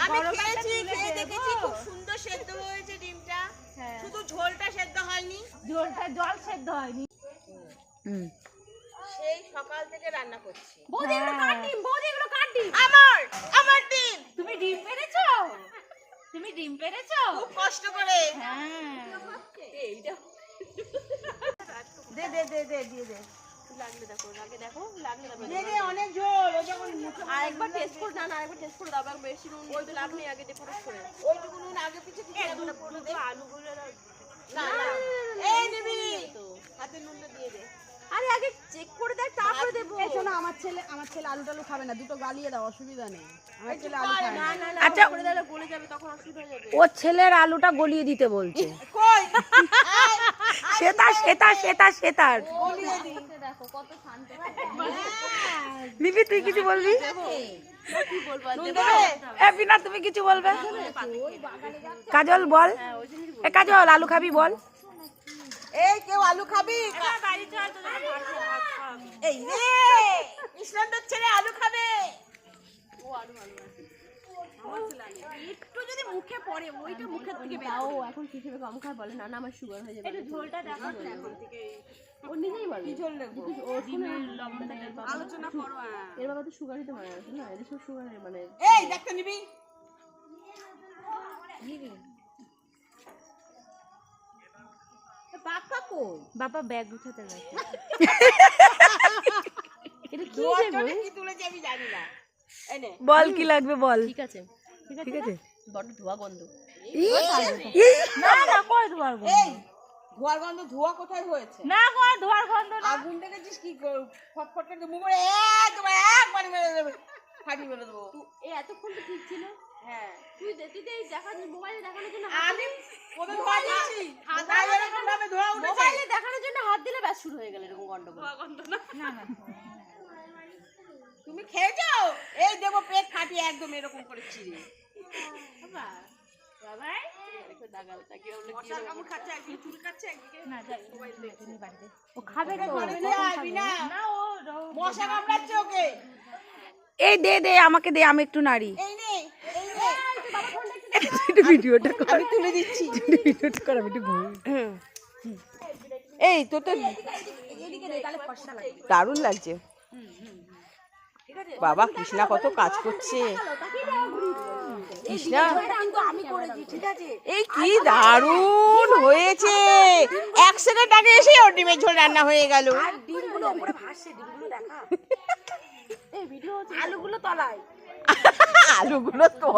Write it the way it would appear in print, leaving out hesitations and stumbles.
আমি খেয়েছি, খেয়ে দেখেছি খুব সুন্দর সেদ্ধ হয়েছে ডিমটা। শুধু ঝোলটা সেদ্ধ হয়নি, ঝোলটা জল সেদ্ধ হয়নি। সেই সকাল থেকে রান্না করছি। বৌদি এগুলো কার ডিম? বৌদি এগুলো কার ডিম? আমার ডিম। তুমি ডিম পেরেছো? তুমি ডিম পেরেছো? খুব কষ্ট করে। হ্যাঁ। এইটা দে দে দে দে দিয়ে দে। লাগলে দেখো, আগে দেখো, লাগলে দেখো। দে দে অনেক ঝোল। ও যখন আরেকবার টেস্ট করে না, আরেকবার টেস্ট করে দাও। বেশি নুন বলতে লাভ নেই, আগে দিয়ে পুরো করে। ওইটুকু নুন আগে পিছে দিয়ে আমরা পুরো দে। আলুগুলো না না, এই নিবি তো হাতে নুনটা দিয়ে দে। আরে আগে চেক করে দেখ, তারপরে দেবো। এই শোনো, আমার ছেলে আলু টালু খাবে না, দুটো গালিয়ে দাও, অসুবিধা নেই। আমার ছেলে আলু খায় না। না না, আচ্ছা করে দিলে গলে যাবে, তখন অসুবিধা হয়ে যাবে। ও ছেলের আলুটা গলিয়ে দিতে বলছে। কই সেতার গলিয়ে দি। দেখো কত শান্ত। নিবি, তুই কিছু বলবি? কি বলবো আর এ দেবো? বিনা, তুমি কিছু বলবে? কাজল বল। এ কাজল, আলু খাবি বল। এই কেউ আলু খাবি? বাড়ি চল, তোদের ভাত খাওয়াবি। এই রে ইসলামদার ছেলে আলু খাবে। একটু যদি মুখে পড়ে, ওইটা মুখের থেকে বের ও এখন কি খেবে? কম খায় বলে না না, আমার সুগার হয়ে যাবে। একটু ঝোলটা দেখো তো এখন থেকে। ও নিজেই বলে কি ঝোল লাগবে? ও ডিমের লবণটা দেখো। আলোচনা করো। এর বাবা তো সুগার হতে পারে না, এদের সব সুগার মানে এই দেখতে নিবি। বাপ্পা কই? বাবা ব্যাগ গুছাতে গেছে। এটা কি ধোয়ার যে জন্য বল? কি তুলেছে আমি জানি না। এই নে বল কি লাগবে বল। ঠিক আছে ঠিক আছে। বড় ধোয়া গন্ধ। না না, কই ধোয়ার গন্ধ? এই ধোয়ার গন্ধ, ধোয়া কোথায় হয়েছে? না কই ধোয়ার গন্ধ না। আগুন দেখেছিস কি ফটফট করে মুখে একবার একবার মেরে দেবে, ফাটি মেরে দেবো। এই এতক্ষণ তো ঠিক ছিল। হ্যাঁ তুই দেখা মোবাইলে দেখানোর জন্য আমি ওদের ধোয়া দিচ্ছি, তাই এরকম ভাবে ধোয়া উঠেছে। মোবাইলে দেখানোর জন্য হাত দিলে ব্যাস শুরু হয়ে গেল এরকম গন্ডগোল। না না। তুমি খেয়েছো? এই দেবো পেট ফাটিয়ে একদম এরকম করে চিড়ে। বাবাই একটু দাগাল তাকে বলে কি মশার কামড় খাচ্ছে, একদিকে চুল কাচ্ছে, একদিকে না যাই তুমি বাড়িতে। ও খাবে তো। ঘরে দিয়ে আসবি না। না ও মশা কামড়াচ্ছে ওকে। এই দে দে, আমাকে দে, আমি একটু নাড়ি। এই নে, এই নে। একটু ভিডিওটা কর। আমি তুলে দিচ্ছি। ভিডিওটা কর, আমি একটু ঘুম। এই তোর তো দারুণ লাগছে। বাবা কৃষ্ণা কত কাজ করছে। কৃষ্ণা কিন্তু আমি করেছি, ঠিক আছে? এই কি দারুণ হয়েছে। 1 সেকেন্ড আগে এসে ওর ডিমের ঝোল রান্না হয়ে গেল। ডিমগুলো উপরে ভাসছে, ডিমগুলো দেখা। এই ভিডিও আলুগুলো তলায়। আলুগুলো তো